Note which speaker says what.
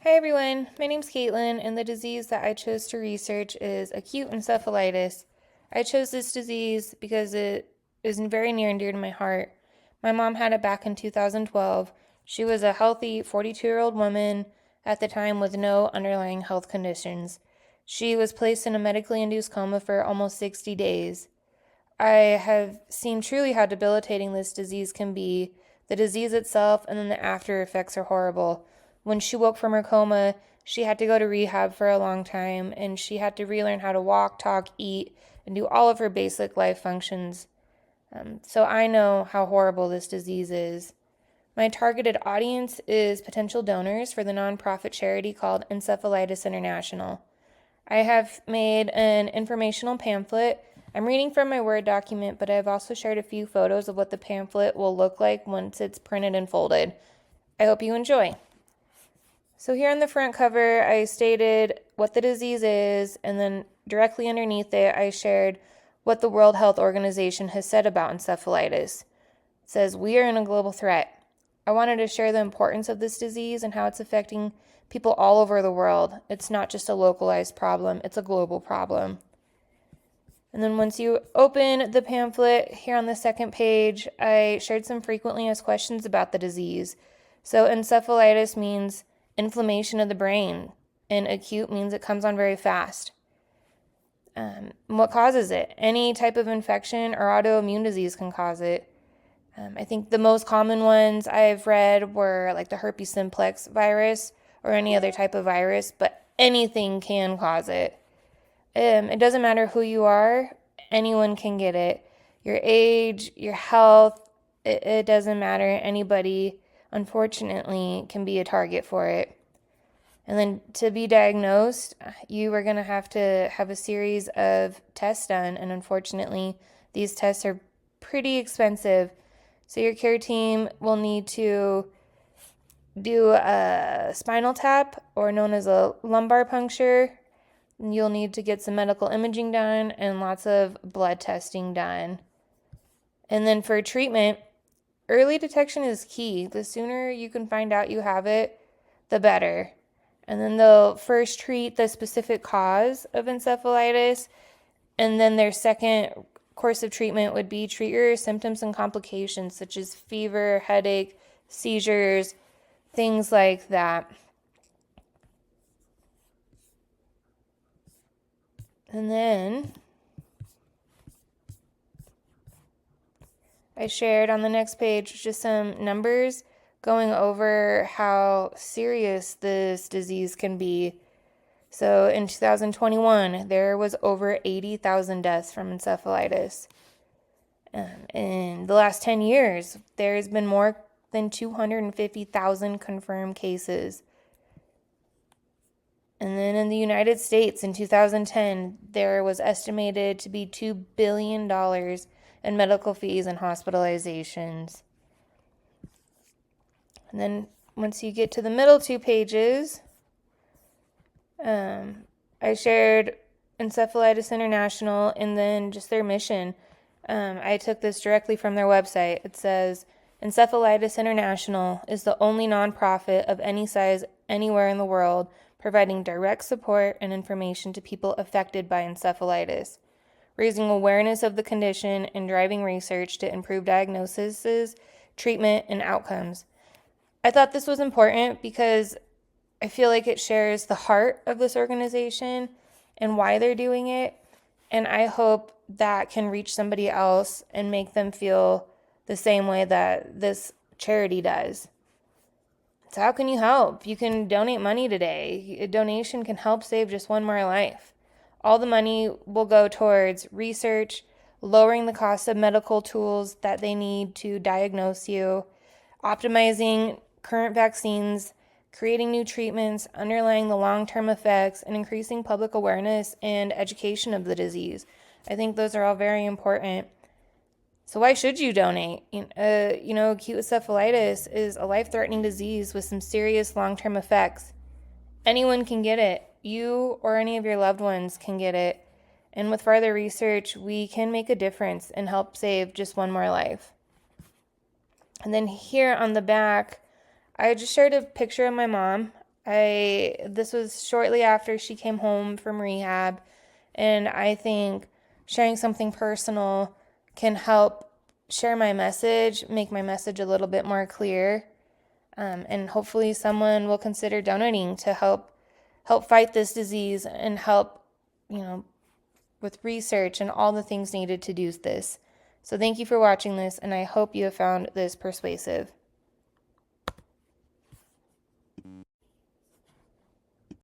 Speaker 1: Hi everyone, my name's Caitlin, and the disease that I chose to research is acute encephalitis. I chose this disease because it is very near and dear to my heart. My mom had it back in 2012. She was a healthy 42-year-old woman at the time with no underlying health conditions. She was placed in a medically induced coma for almost 60 days. I have seen truly how debilitating this disease can be. The disease itself and then the after effects are horrible. When she woke from her coma, she had to go to rehab for a long time, and she had to relearn how to walk, talk, eat, and do all of her basic life functions. So I know how horrible this disease is. My targeted audience is potential donors for the nonprofit charity called Encephalitis International. I have made an informational pamphlet. I'm reading from my Word document, but I've also shared a few photos of what the pamphlet will look like once it's printed and folded. I hope you enjoy. So here on the front cover, I stated what the disease is, and then directly underneath it, I shared what the World Health Organization has said about encephalitis. It says, "We are in a global threat." I wanted to share the importance of this disease and how it's affecting people all over the world. It's not just a localized problem, it's a global problem. And then once you open the pamphlet, here on the second page, I shared some frequently asked questions about the disease. So encephalitis means inflammation of the brain, and acute means it comes on very fast. What causes it? Any type of infection or autoimmune disease can cause it. I think the most common ones I've read were like the herpes simplex virus or any other type of virus, but anything can cause it. It doesn't matter who you are, anyone can get it. Your age, your health, it doesn't matter. Anybody, unfortunately, can be a target for it. And then to be diagnosed, you are going to have a series of tests done, and unfortunately, these tests are pretty expensive. So your care team will need to do a spinal tap, or known as a lumbar puncture. You'll need to get some medical imaging done and lots of blood testing done. And then for treatment, early detection is key. The sooner you can find out you have it, the better. And then they'll first treat the specific cause of encephalitis, and then their second course of treatment would be treat your symptoms and complications such as fever, headache, seizures, things like that. And then I shared on the next page just some numbers going over how serious this disease can be. So in 2021, there was over 80,000 deaths from encephalitis. In the last 10 years, there has been more than 250,000 confirmed cases. And then in the United States in 2010, there was estimated to be $2 billion in medical fees and hospitalizations. And then once you get to the middle two pages, I shared Encephalitis International and then just their mission. I took this directly from their website. It says, Encephalitis International is the only nonprofit of any size anywhere in the world providing direct support and information to people affected by encephalitis, raising awareness of the condition and driving research to improve diagnoses, treatment, and outcomes. I thought this was important because I feel like it shares the heart of this organization and why they're doing it, and I hope that can reach somebody else and make them feel the same way that this charity does. So how can you help? You can donate money today. A donation can help save just one more life. All the money will go towards research, lowering the cost of medical tools that they need to diagnose you, optimizing current vaccines, creating new treatments, underlying the long-term effects, and increasing public awareness and education of the disease. I think those are all very important. So why should you donate? Acute encephalitis is a life-threatening disease with some serious long-term effects. Anyone can get it. You or any of your loved ones can get it. And with further research, we can make a difference and help save just one more life. And then here on the back, I just shared a picture of my mom. This was shortly after she came home from rehab, and I think sharing something personal can help share my message, make my message a little bit more clear, and hopefully someone will consider donating to help fight this disease and help, you know, with research and all the things needed to do this. So thank you for watching this, and I hope you have found this persuasive.